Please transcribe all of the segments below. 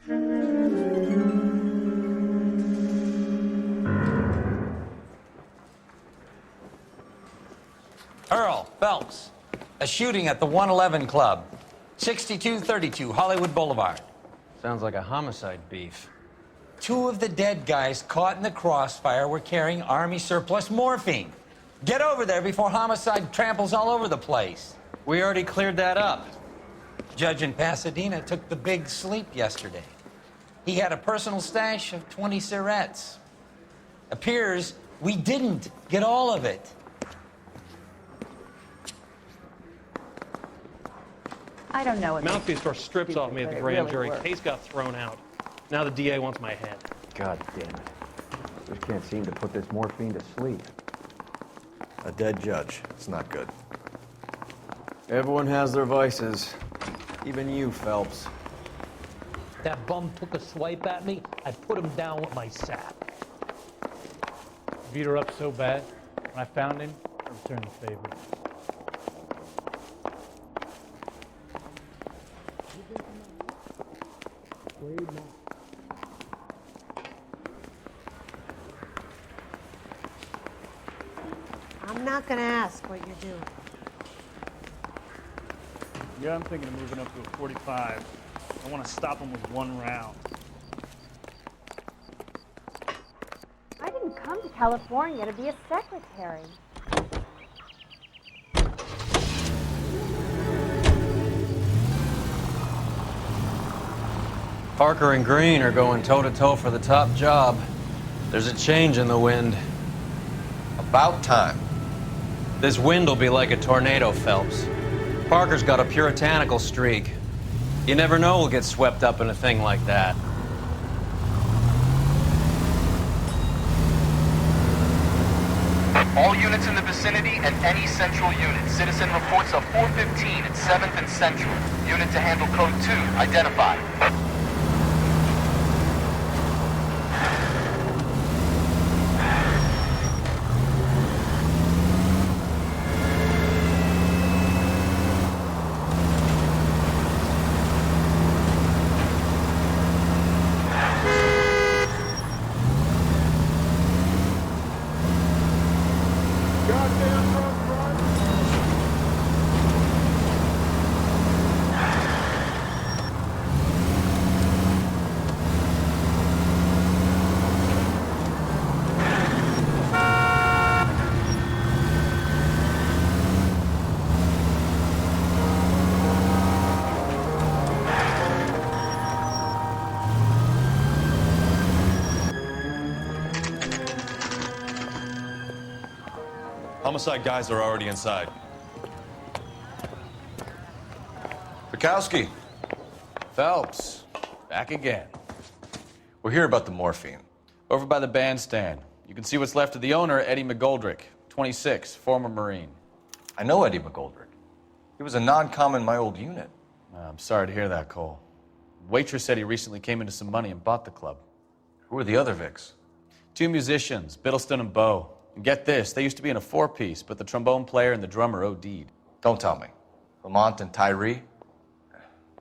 Earl Phelps, a shooting at the 111 Club, 6232 Hollywood Boulevard. Sounds like a homicide beef. 2 of the dead guys caught in the crossfire were carrying Army surplus morphine. Get over there before homicide tramples all over the place. We already cleared that up. Judge in Pasadena took the big sleep yesterday. He had a personal stash of 20 cigarettes. Appears we didn't get all of it. I don't know. Mouthpiece store strips off me at the grand jury. Case got thrown out. Now the DA wants my head. God damn it. Just can't seem to put this morphine to sleep. A dead judge. It's not good. Everyone has their vices. Even you, Phelps. That bum took a swipe at me, I put him down with my sap. Beat her up so bad, when I found him, I returned the favor. I'm not gonna ask what you're doing. Yeah, I'm thinking of moving up to a 45. I want to stop him with 1 round. I didn't come to California to be a secretary. Parker and Green are going toe-to-toe for the top job. There's a change in the wind. About time. This wind will be like a tornado, Phelps. Parker's got a puritanical streak. You never know we'll get swept up in a thing like that. All units in the vicinity and any central unit. Citizen reports of 415 at 7th and Central. Unit to handle code 2, identified. Homicide guys are already inside. Msacakci. Phelps, back again. We're here about the morphine. Over by the bandstand. You can see what's left of the owner, Eddie McGoldrick, 26, former Marine. I know Eddie McGoldrick. He was a non-com in my old unit. I'm sorry to hear that, Cole. Waitress said he recently came into some money and bought the club. Who are the other Vics? 2 musicians, Biddleston and Bowe. And get this, they used to be in a 4-piece, but the trombone player and the drummer OD'd. Don't tell me. Lamont and Tyree?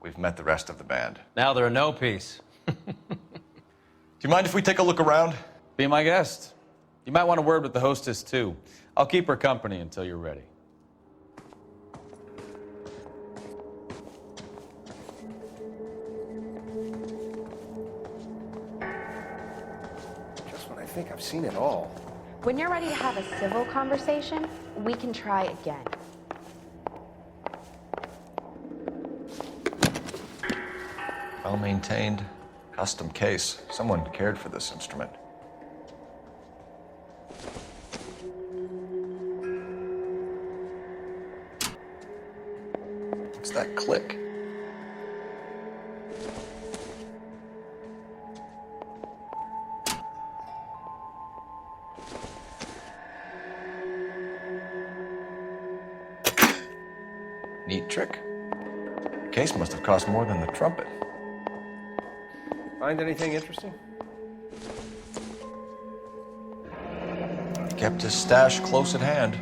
We've met the rest of the band. Now they're a no-piece. Do you mind if we take a look around? Be my guest. You might want a word with the hostess, too. I'll keep her company until you're ready. Just when I think I've seen it all. When you're ready to have a civil conversation, we can try again. Well-maintained, custom case. Someone cared for this instrument. What's that click? Neat trick. The case must have cost more than the trumpet. Find anything interesting? Kept his stash close at hand.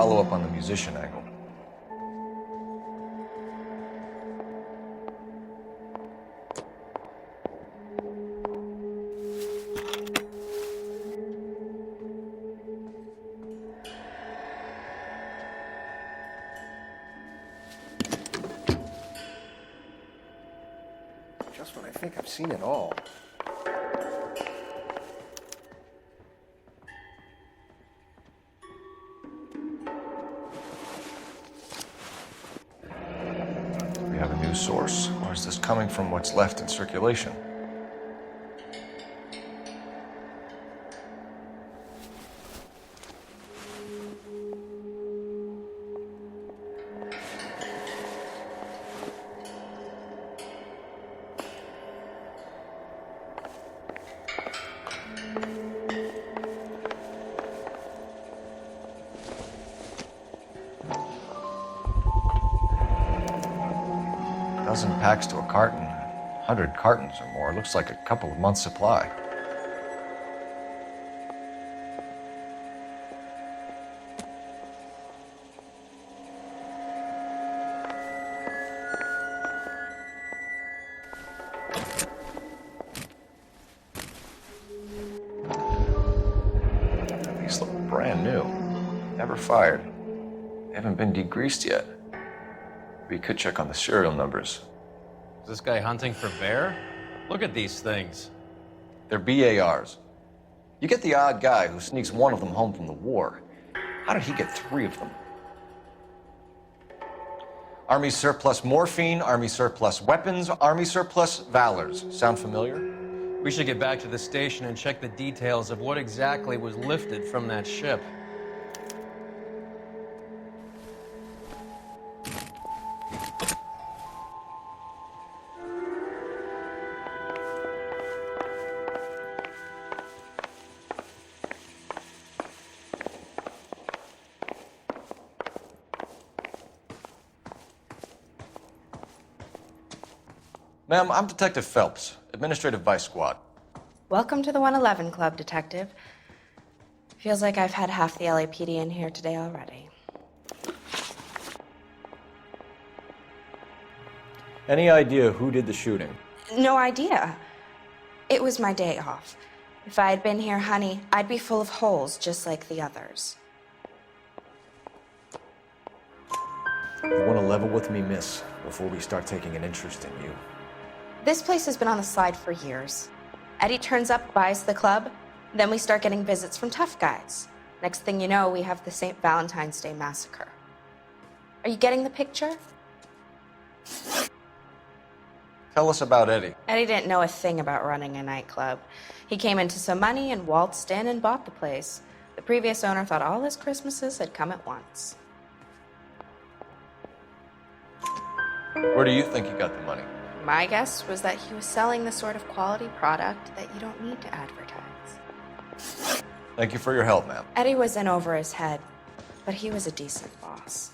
follow up on the musician angle. Just when I think I've seen it all. Do we have a new source, or is this coming from what's left in circulation? Dozen packs to a carton, 100 cartons or more. Looks like a couple of months' supply. These look brand new. Never fired. They haven't been degreased yet. We could check on the serial numbers. Is this guy hunting for bear? Look at these things. They're BARs. You get the odd guy who sneaks one of them home from the war. How did he get 3 of them? Army surplus morphine, Army surplus weapons, Army surplus valors. Sound familiar? We should get back to the station and check the details of what exactly was lifted from that ship. Ma'am, I'm Detective Phelps, Administrative Vice Squad. Welcome to the 111 Club, Detective. Feels like I've had half the LAPD in here today already. Any idea who did the shooting? No idea. It was my day off. If I had been here, honey, I'd be full of holes just like the others. You want to level with me, miss, before we start taking an interest in you? This place has been on the slide for years. Eddie turns up, buys the club, then we start getting visits from tough guys. Next thing you know, we have the St. Valentine's Day massacre. Are you getting the picture? Tell us about Eddie. Eddie didn't know a thing about running a nightclub. He came into some money and waltzed in and bought the place. The previous owner thought all his Christmases had come at once. Where do you think he got the money? My guess was that he was selling the sort of quality product that you don't need to advertise. Thank you for your help, ma'am. Eddie was in over his head, but he was a decent boss.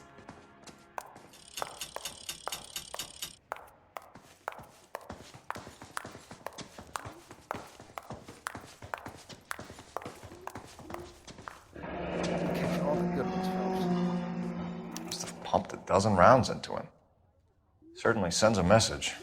Catch all the good ones, Phelps. Must have pumped a dozen rounds into him. Certainly sends a message.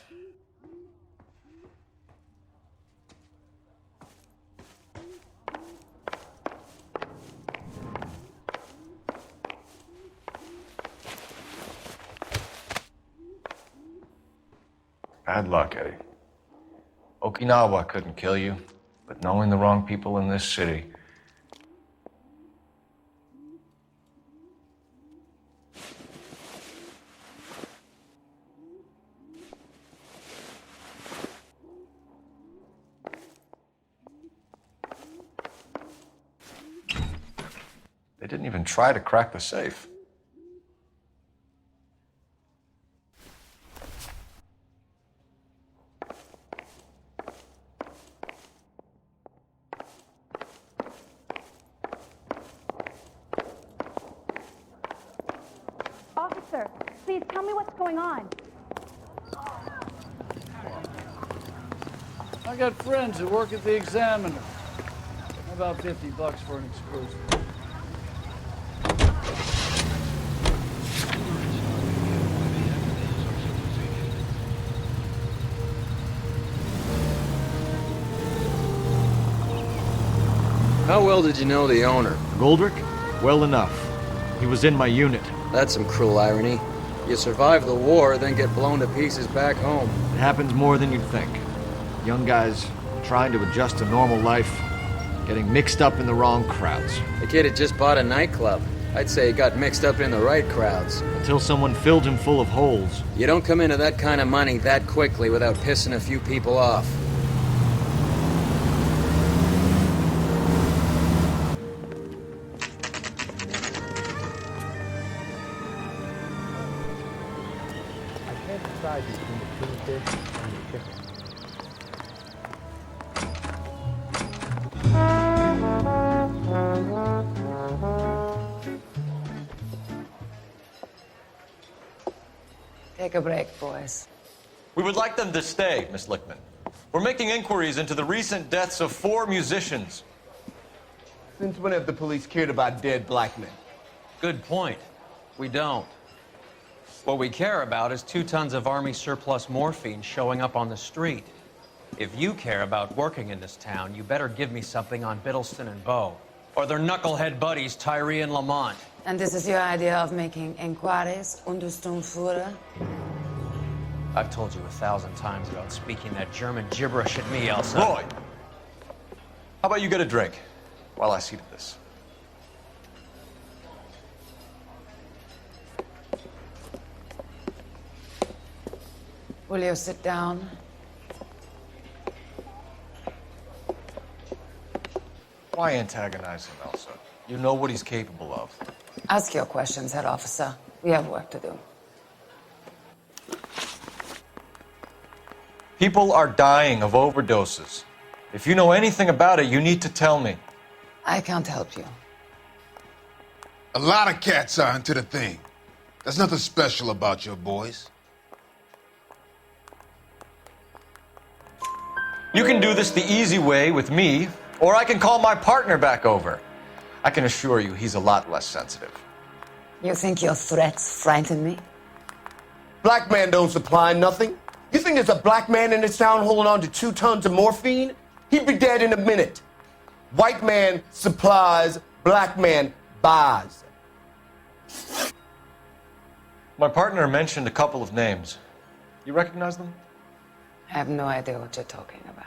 Bad luck, Eddie. Okinawa couldn't kill you, but knowing the wrong people in this city. They didn't even try to crack the safe. Officer, please tell me what's going on. I got friends who work at the Examiner. How about $50 for an exclusive? How well did you know the owner? Goldrick? Well enough. He was in my unit. That's some cruel irony. You survive the war, then get blown to pieces back home. It happens more than you'd think. Young guys trying to adjust to normal life, getting mixed up in the wrong crowds. The kid had just bought a nightclub. I'd say he got mixed up in the right crowds. Until someone filled him full of holes. You don't come into that kind of money that quickly without pissing a few people off. I can't decide between the tuna fish and the chicken. Take a break, boys. We would like them to stay, Miss Lichtman. We're making inquiries into the recent deaths of 4 musicians. Since when have the police cared about dead black men? Good point. We don't. What we care about is 2 tons of Army surplus morphine showing up on the street. If you care about working in this town, you better give me something on Biddleston and Bow, or their knucklehead buddies Tyree and Lamont. And this is your idea of making inquiries, Untersturmführer? I've told you 1,000 times about speaking that German gibberish at me, Elsa. Roy! How about you get a drink while I see to this? Will you sit down? Why antagonize him, Elsa? You know what he's capable of. Ask your questions, Head Officer. We have work to do. People are dying of overdoses. If you know anything about it, you need to tell me. I can't help you. A lot of cats are into the thing. There's nothing special about your boys. You can do this the easy way with me, or I can call my partner back over. I can assure you he's a lot less sensitive. You think your threats frighten me? Black man don't supply nothing. You think there's a black man in this town holding on to 2 tons of morphine? He'd be dead in a minute. White man supplies, black man buys. My partner mentioned a couple of names. You recognize them? I have no idea what you're talking about.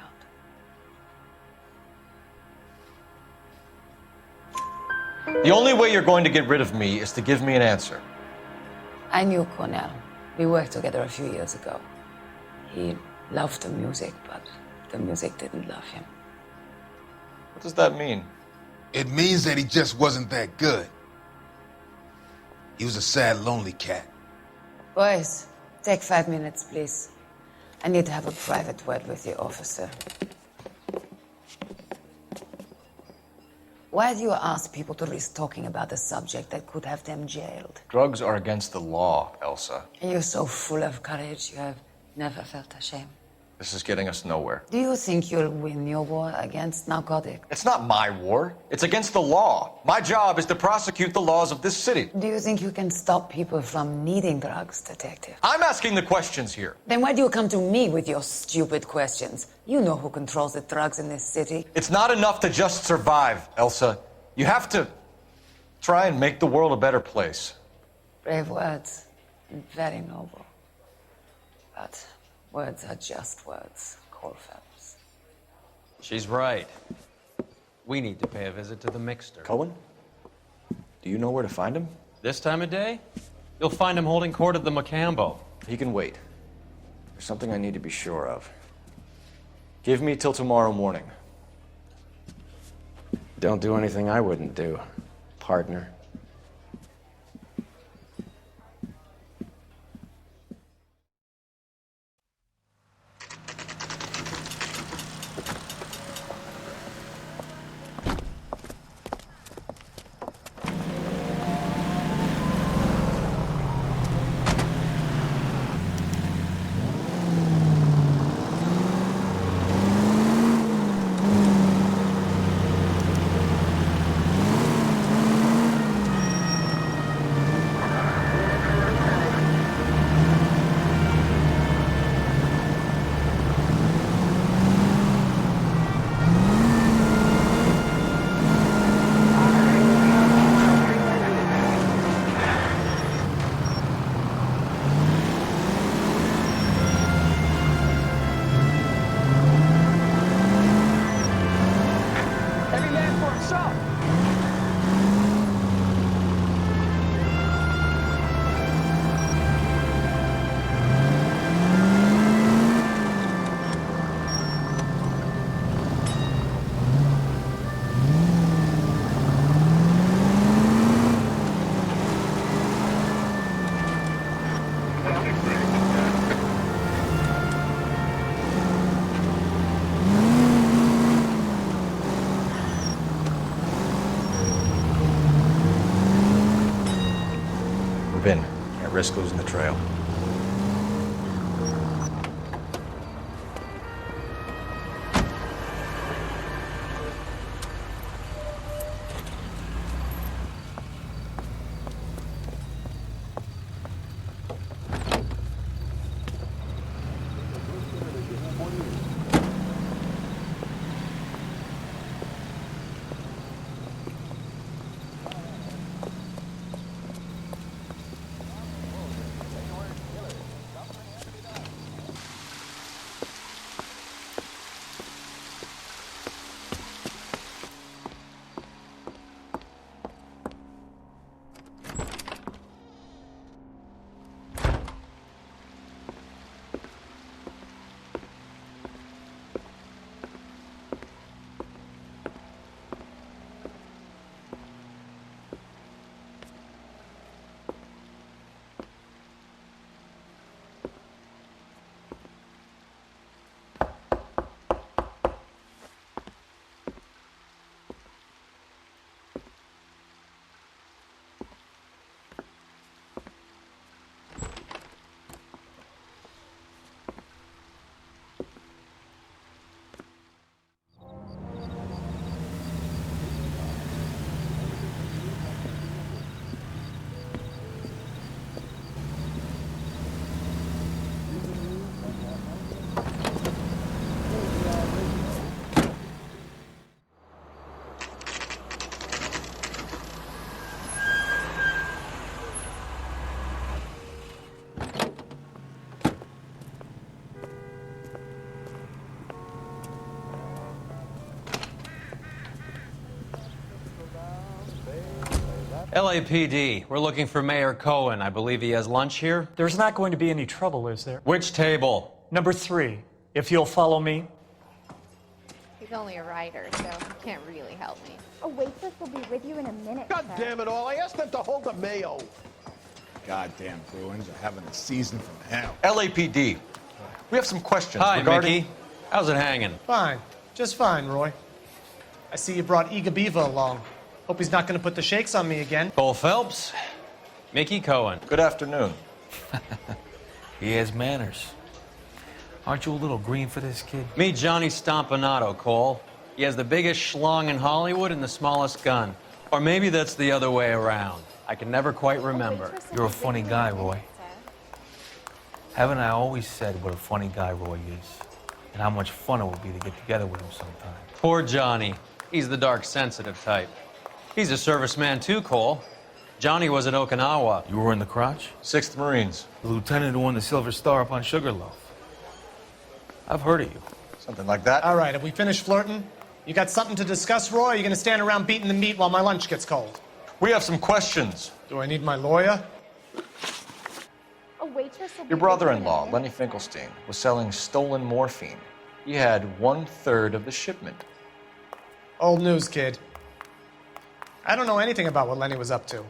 The only way you're going to get rid of me is to give me an answer. I knew Cornell. We worked together a few years ago. He loved the music, but the music didn't love him. What does that mean? It means that he just wasn't that good. He was a sad, lonely cat. Boys, take 5 minutes, please. I need to have a private word with you, officer. Why do you ask people to risk talking about a subject that could have them jailed? Drugs are against the law, Elsa. You're so full of courage, you have never felt ashamed. This is getting us nowhere. Do you think you'll win your war against narcotics? It's not my war. It's against the law. My job is to prosecute the laws of this city. Do you think you can stop people from needing drugs, detective? I'm asking the questions here. Then why do you come to me with your stupid questions? You know who controls the drugs in this city. It's not enough to just survive, Elsa. You have to try and make the world a better place. Brave words, and very noble. But words are just words, Cole Phelps. She's right. We need to pay a visit to the Mixter. Cohen? Do you know where to find him? This time of day? You'll find him holding court at the Macambo. He can wait. There's something I need to be sure of. Give me till tomorrow morning. Don't do anything I wouldn't do, partner. been. Can't risk losing the trail. LAPD, we're looking for Mayor Cohen. I believe he has lunch here. There's not going to be any trouble, is there? Which table? Number 3, if you'll follow me. He's only a writer, so he can't really help me. A waitress will be with you in a minute. God damn it all, I asked them to hold the mayo. Goddamn Bruins are having a season from hell. LAPD, we have some questions Hi, regarding... Mickey. How's it hanging? Fine. Just fine, Roy. I see you brought Iga Beaver along. Hope he's not going to put the shakes on me again. Cole Phelps, Mickey Cohen. Good afternoon. He has manners. Aren't you a little green for this kid? Meet Johnny Stompanato, Cole. He has the biggest schlong in Hollywood and the smallest gun. Or maybe that's the other way around. I can never quite remember. You're a funny guy, Roy. Haven't I always said what a funny guy Roy is? And how much fun it would be to get together with him sometime. Poor Johnny. He's the dark, sensitive type. He's a serviceman too, Cole. Johnny was at Okinawa. You were in the crotch? 6th Marines. The lieutenant who won the Silver Star up on Sugarloaf. I've heard of you. Something like that. All right, have we finished flirting? You got something to discuss, Roy, or are you going to stand around beating the meat while my lunch gets cold? We have some questions. Do I need my lawyer? A waitress will be Your with brother-in-law, you in a Lenny minute. Finkelstein, was selling stolen morphine. He had 1/3 of the shipment. Old news, kid. I don't know anything about what Lenny was up to.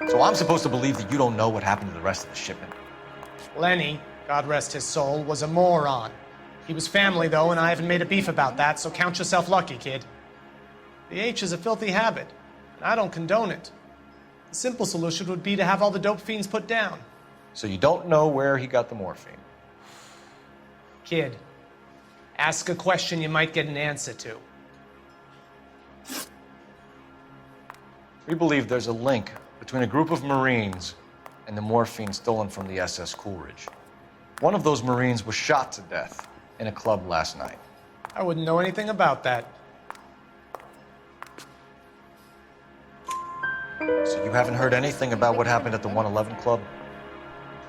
So I'm supposed to believe that you don't know what happened to the rest of the shipment? Lenny, God rest his soul, was a moron. He was family, though, and I haven't made a beef about that, so count yourself lucky, kid. The H is a filthy habit, and I don't condone it. The simple solution would be to have all the dope fiends put down. So you don't know where he got the morphine? Kid, ask a question you might get an answer to. We believe there's a link between a group of Marines and the morphine stolen from the SS Coolidge. One of those Marines was shot to death in a club last night. I wouldn't know anything about that. So you haven't heard anything about what happened at the 111 Club?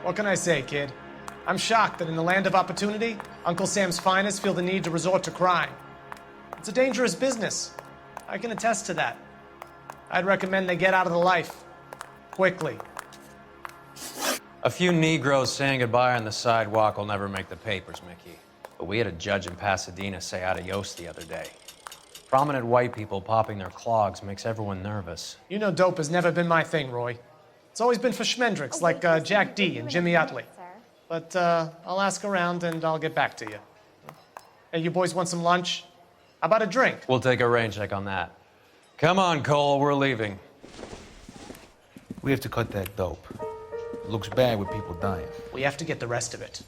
What can I say, kid? I'm shocked that in the land of opportunity, Uncle Sam's finest feel the need to resort to crime. It's a dangerous business. I can attest to that. I'd recommend they get out of the life. Quickly. A few Negroes saying goodbye on the sidewalk will never make the papers, Mickey. But we had a judge in Pasadena say adios the other day. Prominent white people popping their clogs makes everyone nervous. You know dope has never been my thing, Roy. It's always been for schmendricks like Jack D. and Jimmy Utley. But I'll ask around and I'll get back to you. Hey, you boys want some lunch? How about a drink? We'll take a rain check on that. Come on, Cole, we're leaving. We have to cut that dope. It looks bad with people dying. We have to get the rest of it.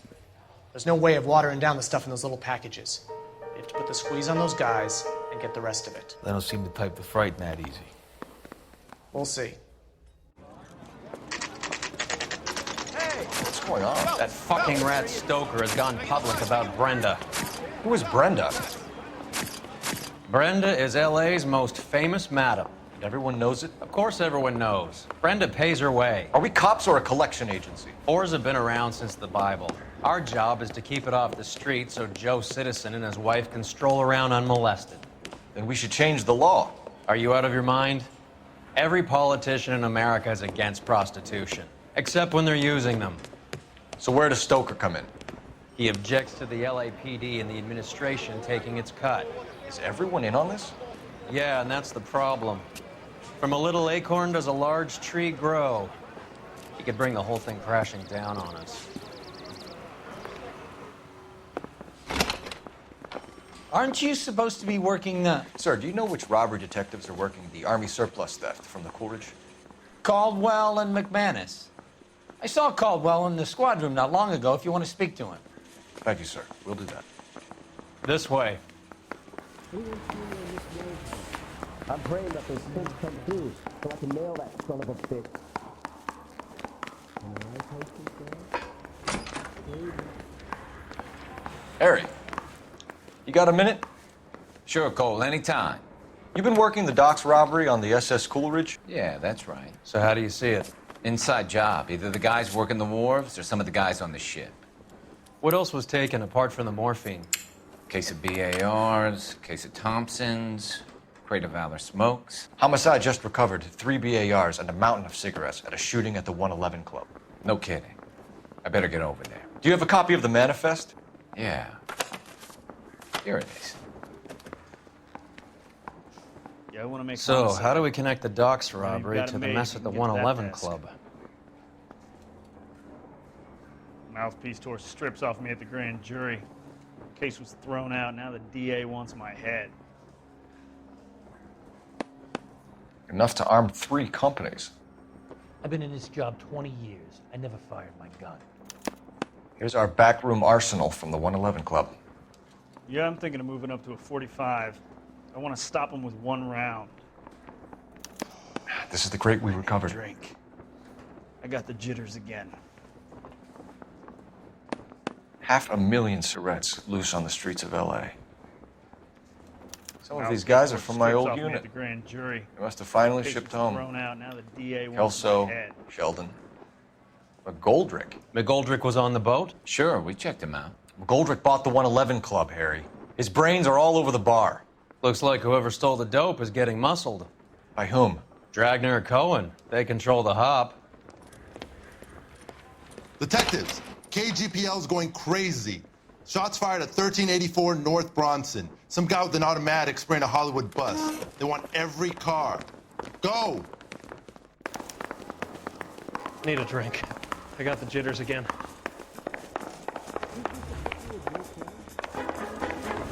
There's no way of watering down the stuff in those little packages. We have to put the squeeze on those guys and get the rest of it. They don't seem the type to frighten that easy. We'll see. What's going on? That fucking rat Stoker has gone public about Brenda. Who is Brenda? Brenda is LA's most famous madam. And everyone knows it? Of course everyone knows. Brenda pays her way. Are we cops or a collection agency? Whores have been around since the Bible. Our job is to keep it off the street so Joe Citizen and his wife can stroll around unmolested. Then we should change the law. Are you out of your mind? Every politician in America is against prostitution, except when they're using them. So where does Stoker come in? He objects to the LAPD and the administration taking its cut. Is everyone in on this? Yeah, and that's the problem. From a little acorn does a large tree grow. He could bring the whole thing crashing down on us. Aren't you supposed to be working, Sir, do you know which robbery detectives are working the Army surplus theft from the Coolidge? Caldwell and McManus? I saw Caldwell in the squad room not long ago if you want to speak to him. Thank you, sir. We'll do that. This way. I'm praying that those things come through so I can nail that son of a bitch. Harry, you got a minute? Sure, Cole, anytime. You've been working the docks robbery on the SS Coolidge? Yeah, that's right. So how do you see it? Inside job. Either the guys working the wharves or some of the guys on the ship. What else was taken apart from the morphine? Case of BARs, case of Thompsons, crate of Valor smokes. Homicide just recovered 3 BARs and a mountain of cigarettes at a shooting at the 111 Club. No kidding. I better get over there. Do you have a copy of the manifest? Yeah. Here it is. Yeah, I want to make So, homicide. how do we connect the docks robbery got to it the made. mess You at the can get to that 111 desk. Club? Mouthpiece tore strips off me at the grand jury. Case was thrown out. Now the DA wants my head. Enough to arm 3 companies. I've been in this job 20 years. I never fired my gun. Here's our backroom arsenal from the 111 Club. Yeah, I'm thinking of moving up to a 45. I want to stop him with 1 round. This is the crate we recovered. Drink. I got the jitters again. 500,000 cigarettes loose on the streets of LA. Some of these guys are from my Strips old off me unit. at the grand jury. They must have finally Case shipped was home. thrown out. Now the DA wants Kelso, my head. Sheldon, McGoldrick. McGoldrick was on the boat? Sure, we checked him out. McGoldrick bought the 111 Club, Harry. His brains are all over the bar. Looks like whoever stole the dope is getting muscled. By whom? Dragner or Cohen. They control the hop. Detectives, KGPL's going crazy. Shots fired at 1384 North Bronson. Some guy with an automatic spraying a Hollywood bus. They want every car. Go! Need a drink. I got the jitters again.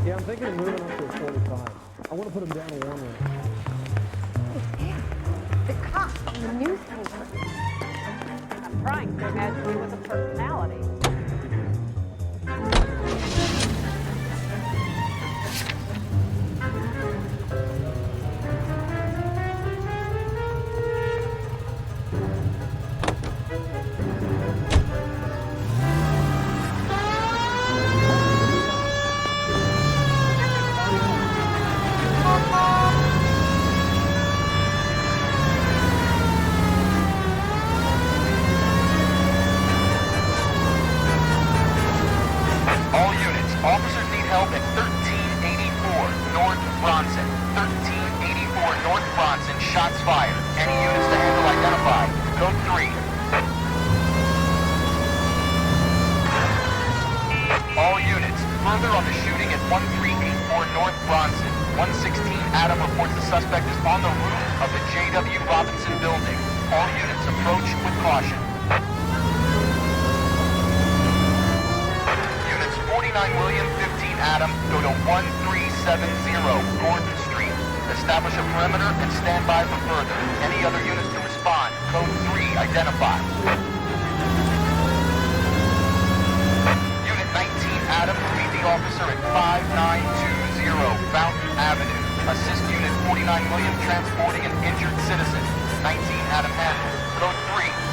Yeah, I'm thinking of moving up to a 45. I want to put him down to 1 round. The cops from the newspaper. I'm trying to imagine you with a personality. All units, officers need help at 1384 North Bronson. 1384 North Bronson, shots fired. Any units to handle identified. Code 3. All units, further on the shooting at 1384 North Bronson. 116 Adam reports the suspect is on the roof of the J.W. Robinson building. All units approach with caution. Units 49 William, 15 Adam, go to 1370 Gordon Street. Establish a perimeter and stand by for further. Any other units to respond, code 3. identify. Unit 19 Adam, meet the officer at 5920 Fountain Avenue. Assist Unit 49 William transporting an injured citizen. 19 Adam handled. Code 3.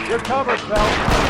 You're covered, Phelps.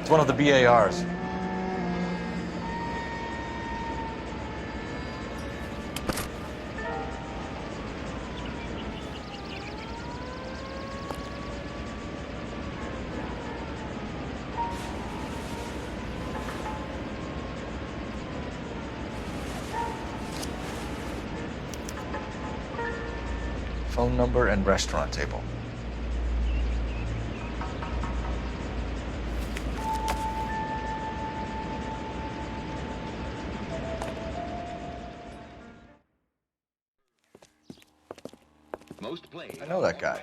It's one of the BARs. Phone number and restaurant table. I know that guy.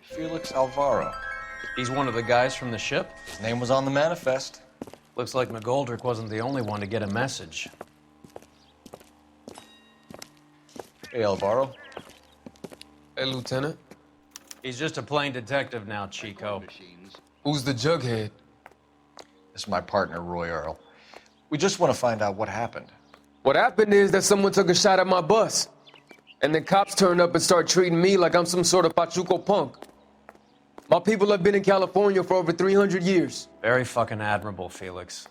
Felix Alvaro. He's one of the guys from the ship? His name was on the manifest. Looks like McGoldrick wasn't the only one to get a message. Hey, Alvaro. Hey, Lieutenant. He's just a plain detective now, Chico. Who's the jughead? This is my partner, Roy Earl. We just want to find out what happened. What happened is that someone took a shot at my bus. And then cops turned up and start treating me like I'm some sort of Pachuco punk. My people have been in California for over 300 years. Very fucking admirable, Felix.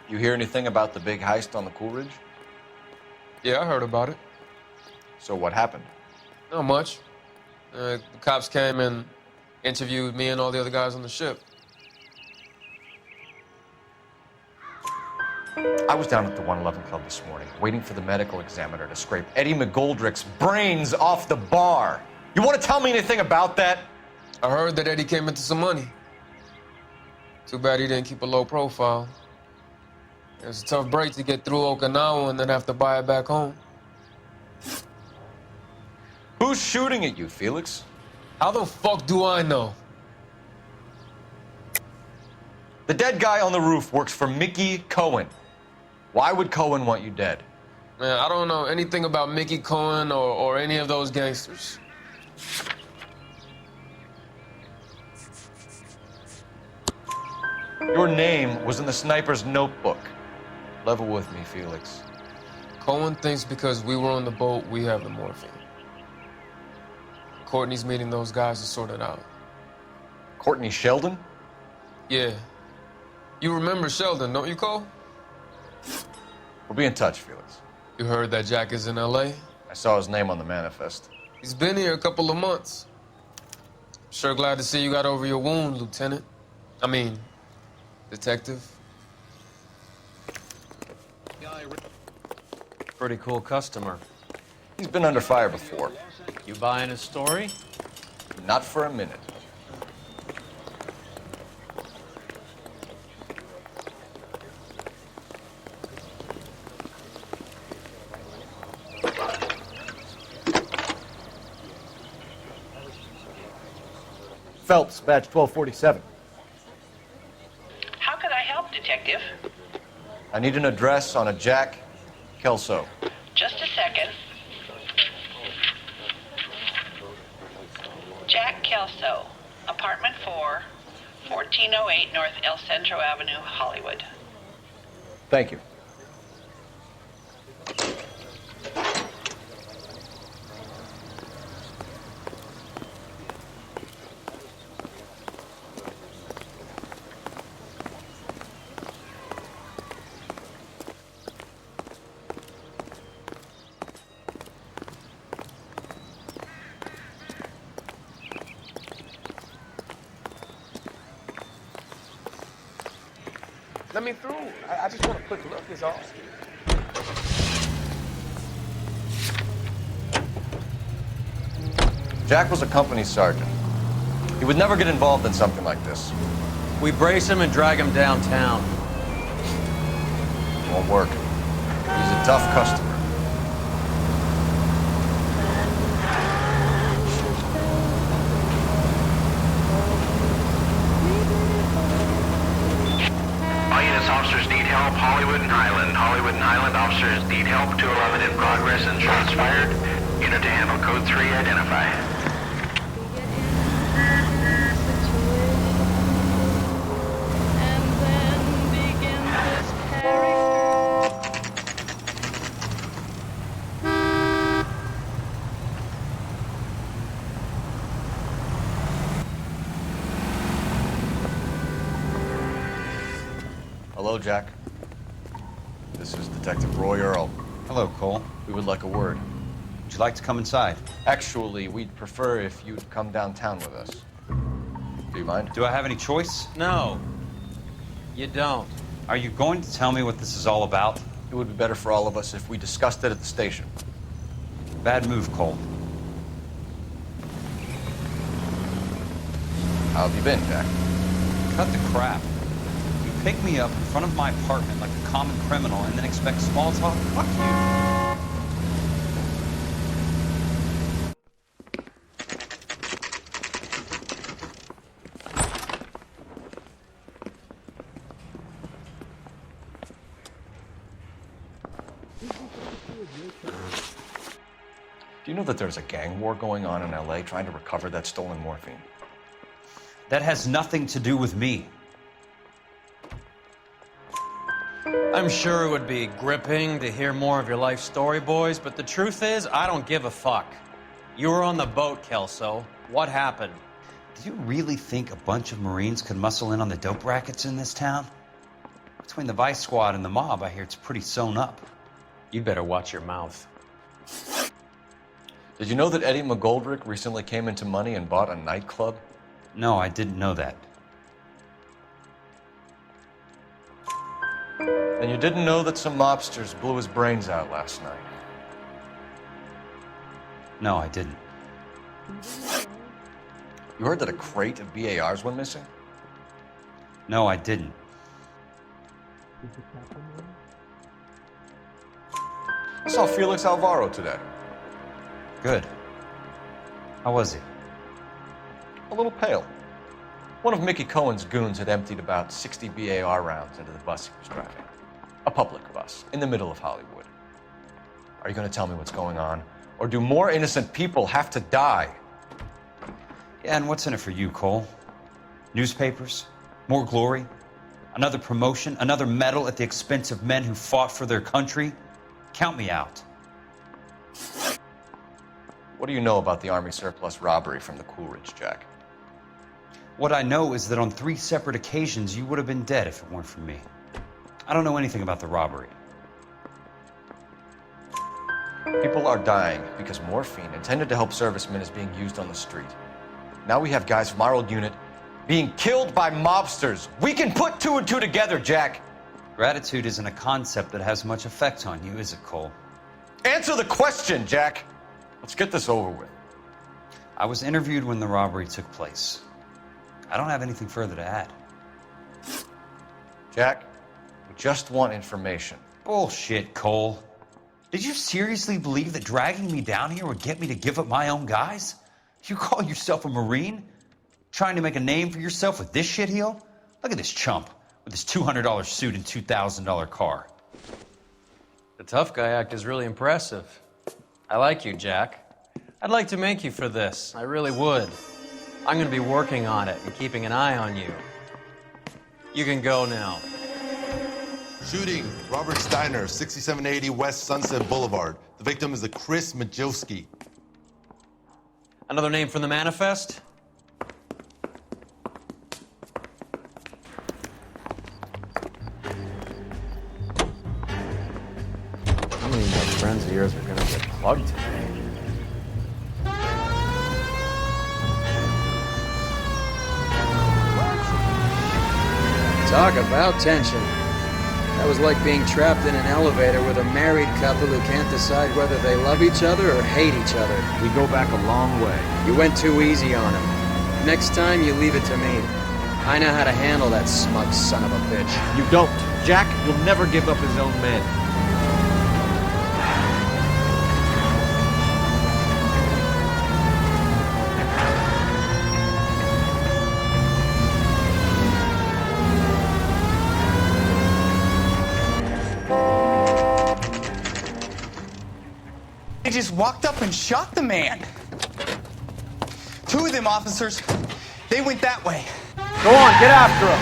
You hear anything about the big heist on the Coolidge? Yeah, I heard about it. So what happened? Not much. The cops came and interviewed me and all the other guys on the ship. I was down at the 111 Club this morning, waiting for the medical examiner to scrape Eddie McGoldrick's brains off the bar. You want to tell me anything about that? I heard that Eddie came into some money. Too bad he didn't keep a low profile. It was a tough break to get through Okinawa and then have to buy it back home. Who's shooting at you, Felix? How the fuck do I know? The dead guy on the roof works for Mickey Cohen. Why would Cohen want you dead? Man, I don't know anything about Mickey Cohen or any of those gangsters. Your name was in the sniper's notebook. Level with me, Felix. Cohen thinks because we were on the boat, we have the morphine. Courtney's meeting those guys to sort it out. Courtney Sheldon? Yeah. You remember Sheldon, don't you, Cole? We'll be in touch, Felix. You heard that Jack is in L.A.? I saw his name on the manifest. He's been here a couple of months. Sure glad to see you got over your wound, Lieutenant. I mean, Detective? Pretty cool customer. He's been under fire before. You buying his story? Not for a minute. Phelps, badge 1247. How could I help, Detective? I need an address on a Jack Kelso. Just a second. Jack Kelso, apartment 4, 1408 North El Centro Avenue, Hollywood. Thank you. Let me through. I just want a quick look, is all. Jack was a company sergeant. He would never get involved in something like this. We brace him and drag him downtown. Won't work. He's a tough customer. All units, officers need help. Hollywood and Highland. Hollywood and Highland officers need help. 211 in progress and shots fired. Unit to handle code 3, identify. Hello, Jack. This is Detective Roy Earl. Hello, Cole. We would like a word. Would you like to come inside? Actually, we'd prefer if you'd come downtown with us. Do you mind? Do I have any choice? No, you don't. Are you going to tell me what this is all about? It would be better for all of us if we discussed it at the station. Bad move, Cole. How have you been, Jack? Cut the crap. You pick me up in front of my apartment like a common criminal and then expect small talk? Fuck you. Do you know that there's a gang war going on in LA trying to recover that stolen morphine? That has nothing to do with me. I'm sure it would be gripping to hear more of your life story, boys, but the truth is, I don't give a fuck. You were on the boat, Kelso. What happened? Do you really think a bunch of Marines could muscle in on the dope rackets in this town? Between the Vice Squad and the mob, I hear it's pretty sewn up. You'd better watch your mouth. Did you know that Eddie McGoldrick recently came into money and bought a nightclub? No, I didn't know that. And you didn't know that some mobsters blew his brains out last night? No, I didn't. You heard that a crate of BARs went missing? No, I didn't. I saw Felix Alvaro today. Good. How was he? A little pale. One of Mickey Cohen's goons had emptied about 60 BAR rounds into the bus he was driving. A public bus, in the middle of Hollywood. Are you going to tell me what's going on? Or do more innocent people have to die? Yeah, and what's in it for you, Cole? Newspapers? More glory? Another promotion? Another medal at the expense of men who fought for their country? Count me out. What do you know about the Army surplus robbery from the Coolidge, Jack? What I know is that on 3 separate occasions, you would have been dead if it weren't for me. I don't know anything about the robbery. People are dying because morphine intended to help servicemen is being used on the street. Now we have guys from our old unit being killed by mobsters. We can put two and two together, Jack. Gratitude isn't a concept that has much effect on you, is it, Cole? Answer the question, Jack. Let's get this over with. I was interviewed when the robbery took place. I don't have anything further to add. Jack, we just want information. Bullshit, Cole. Did you seriously believe that dragging me down here would get me to give up my own guys? You call yourself a Marine? Trying to make a name for yourself with this shitheel? Look at this chump with his $200 suit and $2,000 car. The tough guy act is really impressive. I like you, Jack. I'd like to make you for this. I really would. I'm going to be working on it and keeping an eye on you. You can go now. Shooting, Robert Steiner, 6780 West Sunset Boulevard. The victim is a Chris Majowski. Another name from the manifest? How many more friends of yours are gonna get plugged today? Talk about tension. That was like being trapped in an elevator with a married couple who can't decide whether they love each other or hate each other. We go back a long way. You went too easy on him. Next time, you leave it to me. I know how to handle that smug son of a bitch. You don't. Jack will never give up his own men. They just walked up and shot the man. Two of them officers, they went that way. Go on, get after him.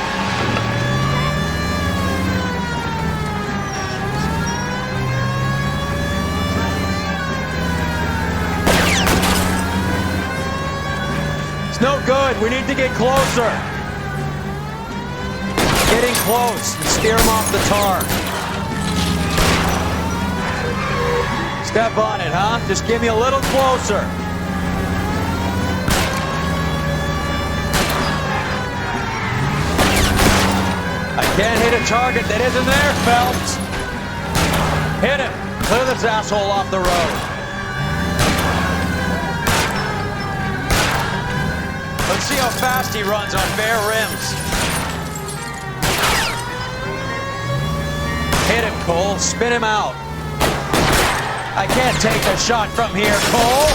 It's no good. We need to get closer. Getting close. Steer him off the tar. Step on it, huh? Just give me a little closer. I can't hit a target that isn't there, Phelps. Hit him. Clear this asshole off the road. Let's see how fast he runs on bare rims. Hit him, Cole. Spin him out. I can't take a shot from here, Cole.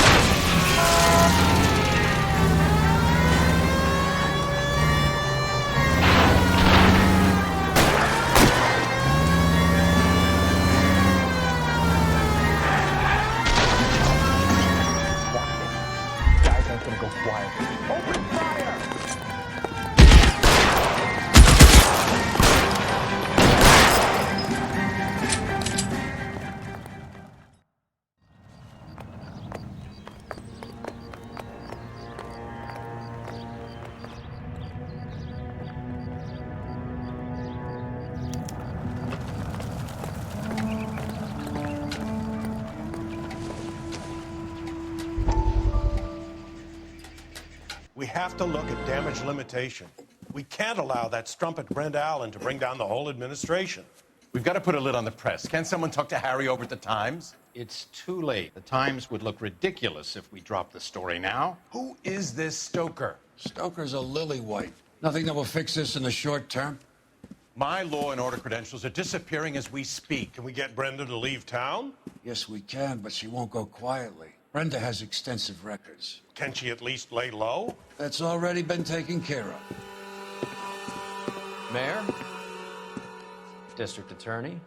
Guys aren't gonna go quiet. Open fire! We have to look at damage limitation. We can't allow that strumpet Brent Allen to bring down the whole administration. We've got to put a lid on the press. Can someone talk to Harry over at the Times? It's too late. The Times would look ridiculous if we dropped the story now. Who is this Stoker? Stoker's a lily-white. Nothing that will fix this in the short term. My law and order credentials are disappearing as we speak. Can we get Brenda to leave town? Yes, we can, but she won't go quietly. Brenda has extensive records. Can she at least lay low? That's already been taken care of. Mayor? District Attorney?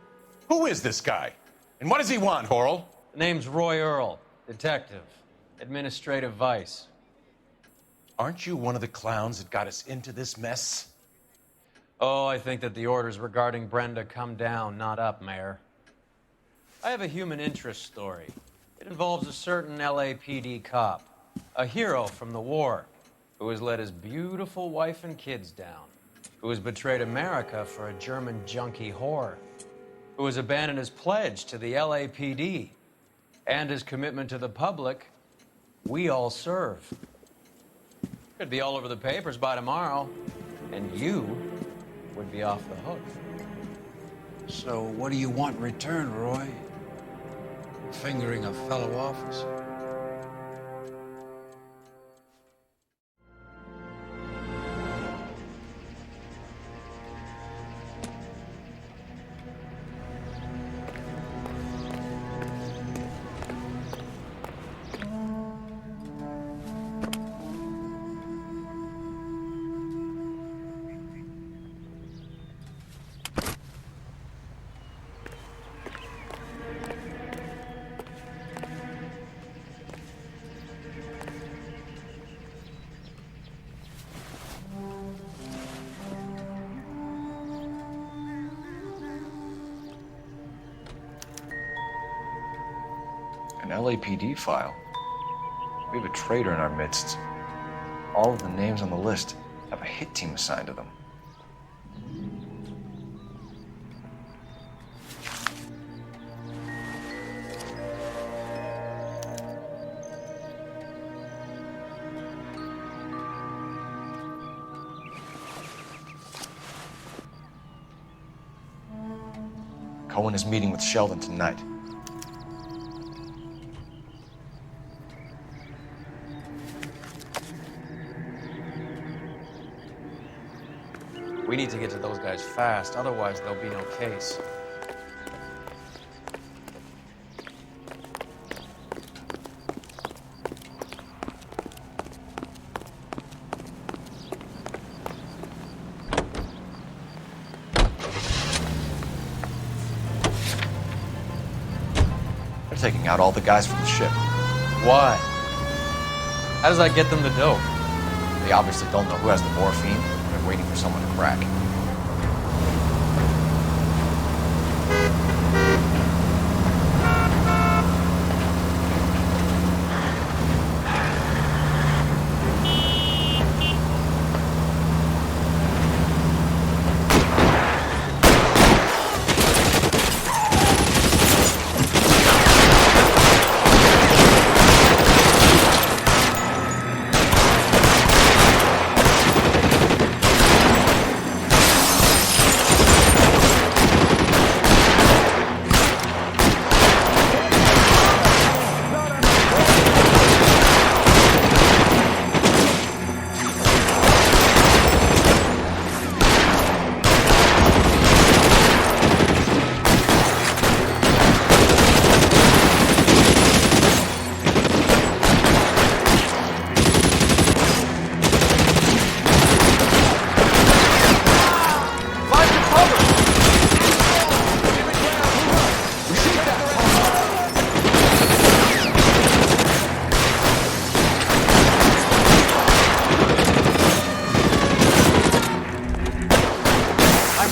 Who is this guy? And what does he want, Horrell? The name's Roy Earl, detective, administrative vice. Aren't you one of the clowns that got us into this mess? Oh, I think that the orders regarding Brenda come down, not up, Mayor. I have a human interest story. It involves a certain LAPD cop, a hero from the war, who has let his beautiful wife and kids down, who has betrayed America for a German junkie whore, who has abandoned his pledge to the LAPD and his commitment to the public we all serve. Could be all over the papers by tomorrow, and you would be off the hook. So what do you want in return, Roy? Fingering a fellow officer? An LAPD file. We have a traitor in our midst. All of the names on the list have a hit team assigned to them. Cohen is meeting with Sheldon tonight. We need to get to those guys fast, otherwise there'll be no case. They're taking out all the guys from the ship. Why? How does that get them the dope? They obviously don't know who has the morphine. They're waiting for someone to crack.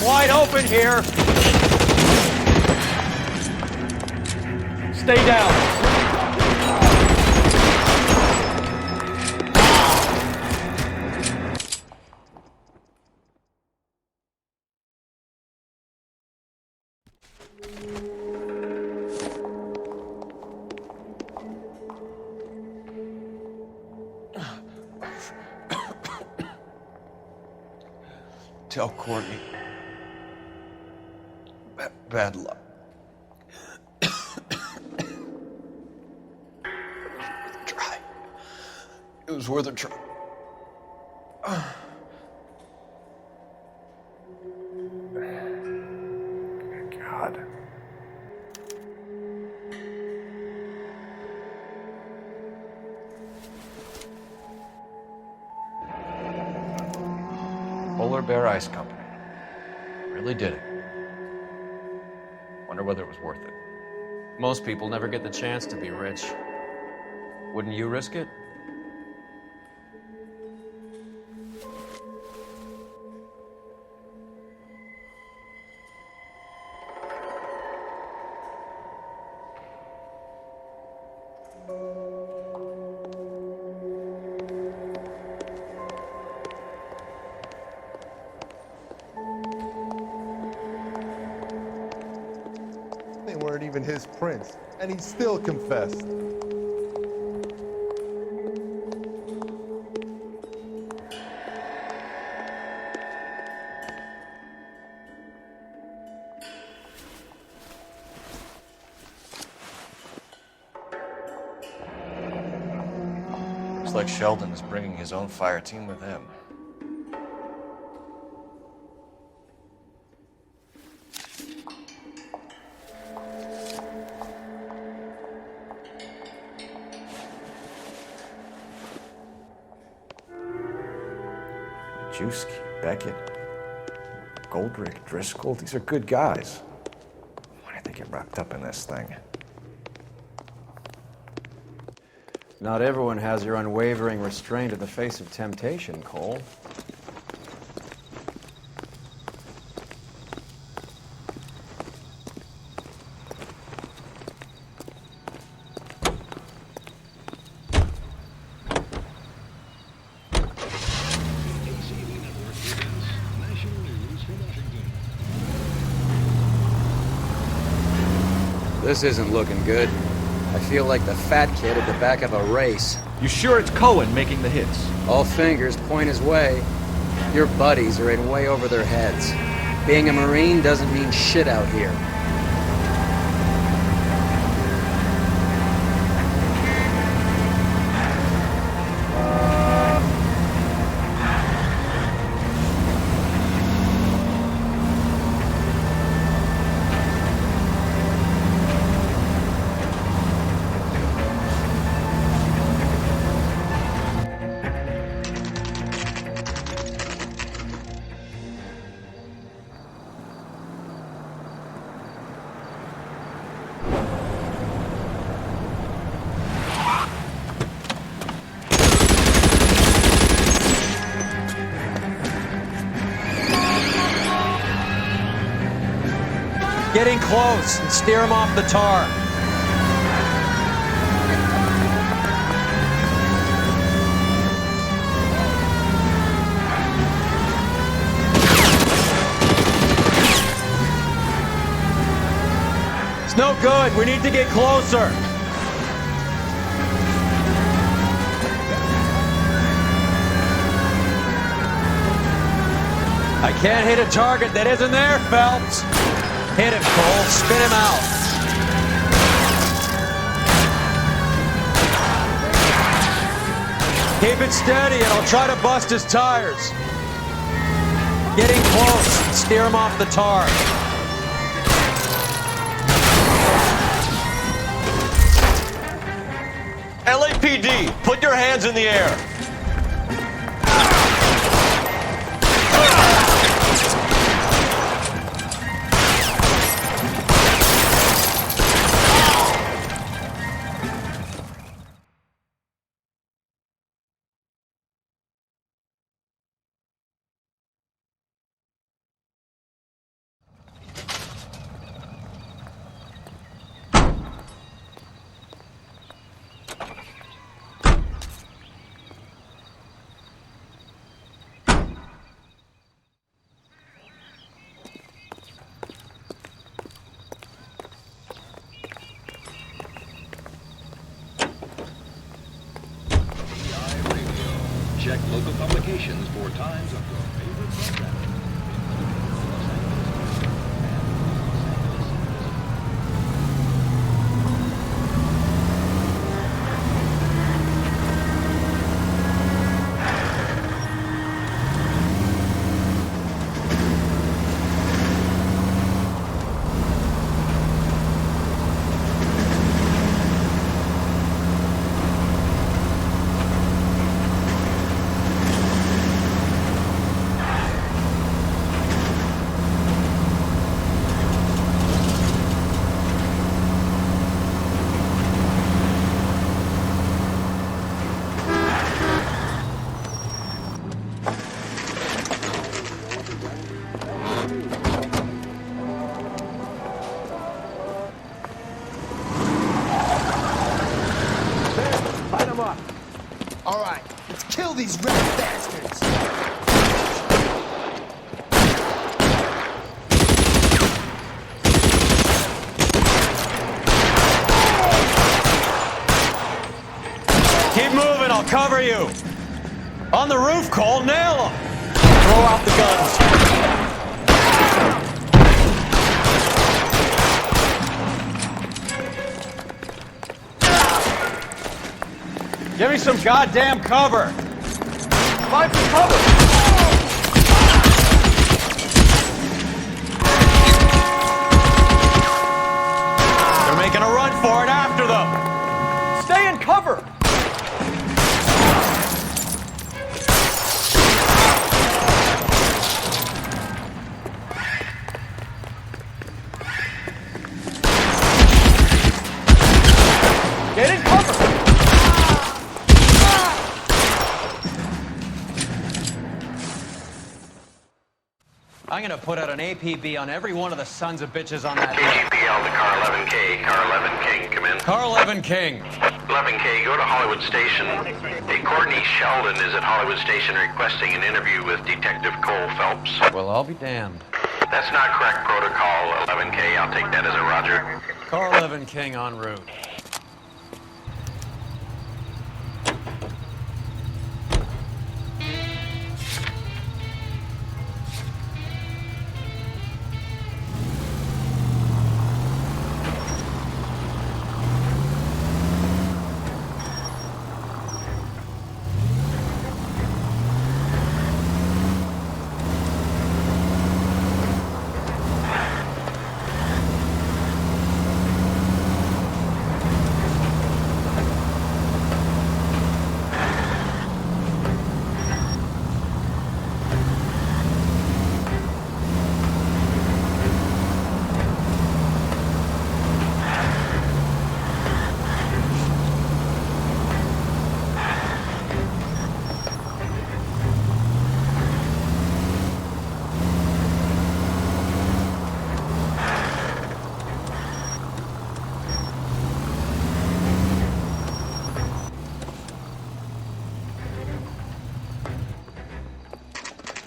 Wide open here. Stay down. Tell Courtney. Bad luck. Try. It was worth a try. God. Polar Bear Ice Company. Really did it. Wonder whether it was worth it. Most people never get the chance to be rich. Wouldn't you risk it? They weren't even his prints, and he still confessed. Looks like Sheldon is bringing his own fire team with him. Majewski, Beckett, Goldrick, Driscoll, these are good guys. Why did they get wrapped up in this thing? Not everyone has your unwavering restraint in the face of temptation, Cole. This isn't looking good. I feel like the fat kid at the back of a race. You sure it's Cohen making the hits? All fingers point his way. Your buddies are in way over their heads. Being a Marine doesn't mean shit out here. Getting close and steer him off the tar. It's no good. We need to get closer. I can't hit a target that isn't there, Phelps. Hit him, Cole. Spin him out. Keep it steady and I'll try to bust his tires. Getting close. Steer him off the tar. LAPD, put your hands in the air. Check local publications for times of your favorite programming. All right, let's kill these rat bastards. Keep moving, I'll cover you. On the roof, Cole, nail him. Throw out the guns. Give me some goddamn cover! Find some cover! They're making a run for it after them! Stay in cover! Get in cover! I'm gonna put out an APB on every one of the sons of bitches on that KGPL to car 11K. Car 11 King, come in. Car 11 King. 11K, go to Hollywood Station. Hey, Courtney Sheldon is at Hollywood Station requesting an interview with Detective Cole Phelps. Well, I'll be damned. That's not correct protocol, 11K. I'll take that as a roger. Car 11 King en route.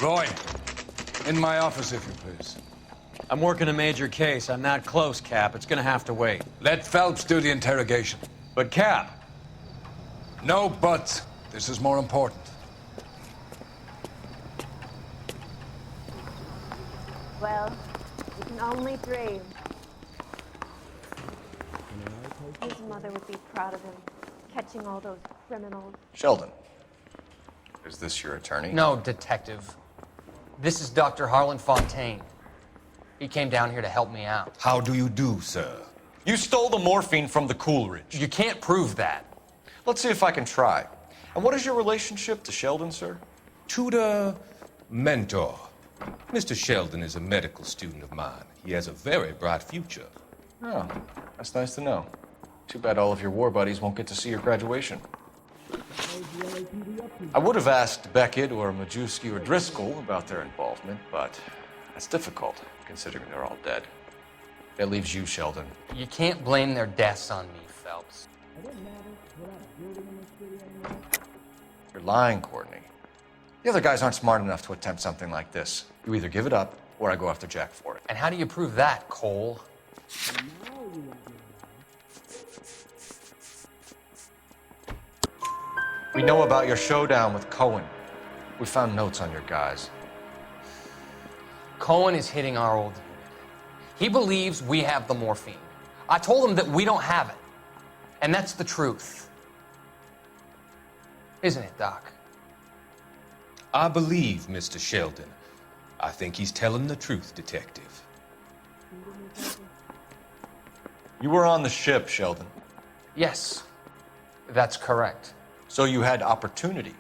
Roy, in my office, if you please. I'm working a major case. I'm that close, Cap. It's gonna have to wait. Let Phelps do the interrogation. But, Cap. No buts. This is more important. Well, you can only dream. His mother would be proud of him, catching all those criminals. Sheldon, is this your attorney? No, detective. This is Dr. Harlan Fontaine. He came down here to help me out. How do you do, sir? You stole the morphine from the Coolidge. You can't prove that. Let's see if I can try. And what is your relationship to Sheldon, sir? Tutor, mentor. Mr. Sheldon is a medical student of mine. He has a very bright future. Oh, that's nice to know. Too bad all of your war buddies won't get to see your graduation. I would have asked Beckett or Majewski or Driscoll about their involvement, but that's difficult, considering they're all dead. That leaves you, Sheldon. You can't blame their deaths on me, Phelps. You're lying, Courtney. The other guys aren't smart enough to attempt something like this. You either give it up, or I go after Jack for it. And how do you prove that, Cole? We know about your showdown with Cohen. We found notes on your guys. Cohen is hitting our old unit. He believes we have the morphine. I told him that we don't have it. And that's the truth. Isn't it, Doc? I believe Mr. Sheldon. I think he's telling the truth, Detective. You were on the ship, Sheldon. Yes, that's correct. So you had opportunity.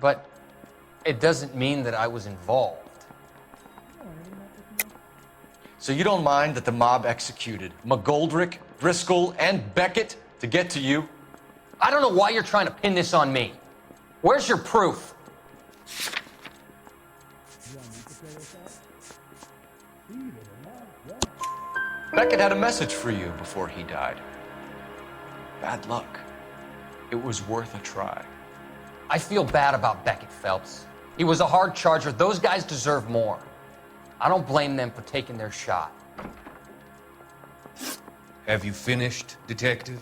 But it doesn't mean that I was involved. So you don't mind that the mob executed McGoldrick, Driscoll, and Beckett to get to you? I don't know why you're trying to pin this on me. Where's your proof? Beckett had a message for you before he died. Bad luck. It was worth a try. I feel bad about Beckett, Phelps. He was a hard charger. Those guys deserve more. I don't blame them for taking their shot. Have you finished, Detective?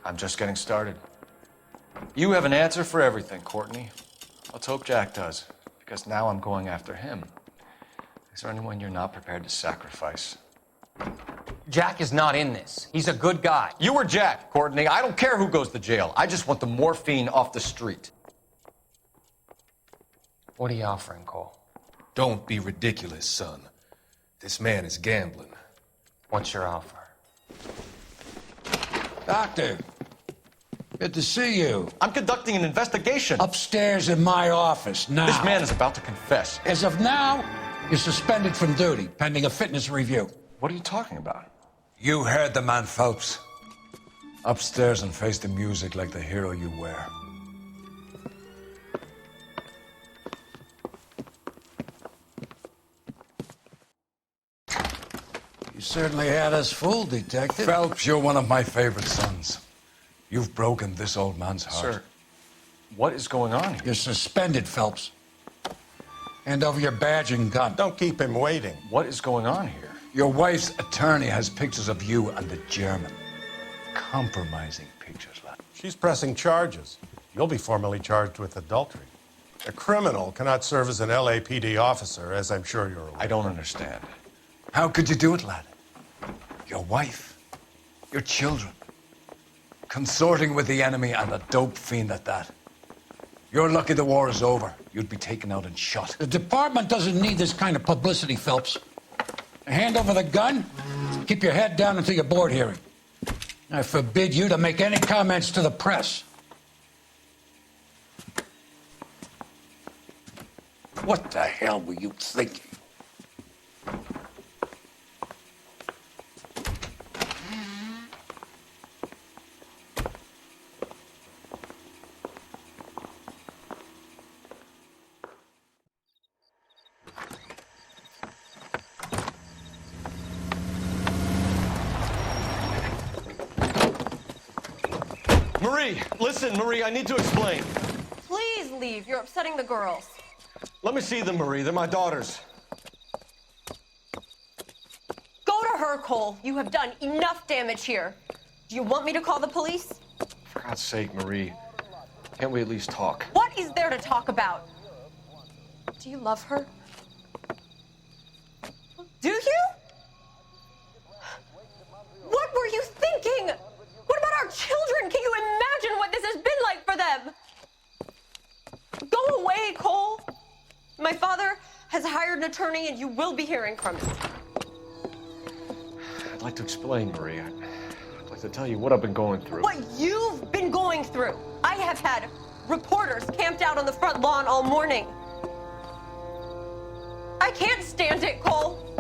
I'm just getting started. You have an answer for everything, Courtney. Let's hope Jack does, because now I'm going after him. Is there anyone you're not prepared to sacrifice? Jack is not in this. He's a good guy. You were Jack, Courtney. I don't care who goes to jail. I just want the morphine off the street. What are you offering, Cole? Don't be ridiculous, son. This man is gambling. What's your offer? Doctor, good to see you. I'm conducting an investigation. Upstairs in my office, now. This man is about to confess. As of now, you're suspended from duty, pending a fitness review. What are you talking about? You heard the man, Phelps. Upstairs and face the music like the hero you were. You certainly had us fooled, Detective. Phelps, you're one of my favorite sons. You've broken this old man's heart. Sir, what is going on here? You're suspended, Phelps. Hand over your badge and gun. Don't keep him waiting. What is going on here? Your wife's attorney has pictures of you and the German. Compromising pictures, lad. She's pressing charges. You'll be formally charged with adultery. A criminal cannot serve as an LAPD officer, as I'm sure you're aware. I don't understand. How could you do it, lad? Your wife, your children, consorting with the enemy and a dope fiend at that. You're lucky the war is over. You'd be taken out and shot. The department doesn't need this kind of publicity, Phelps. Hand over the gun, keep your head down until your board hearing. I forbid you to make any comments to the press. What the hell were you thinking? Marie, listen, Marie, I need to explain. Please leave. You're upsetting the girls. Let me see them, Marie. They're my daughters. Go to her, Cole. You have done enough damage here. Do you want me to call the police? For God's sake, Marie, can't we at least talk? What is there to talk about? Do you love her? Do you? What were you thinking? What about our children? Can you imagine what this has been like for them? Go away, Cole. My father has hired an attorney and you will be hearing from him. I'd like to explain, Marie. I'd like to tell you what I've been going through. What you've been going through. I have had reporters camped out on the front lawn all morning. I can't stand it, Cole.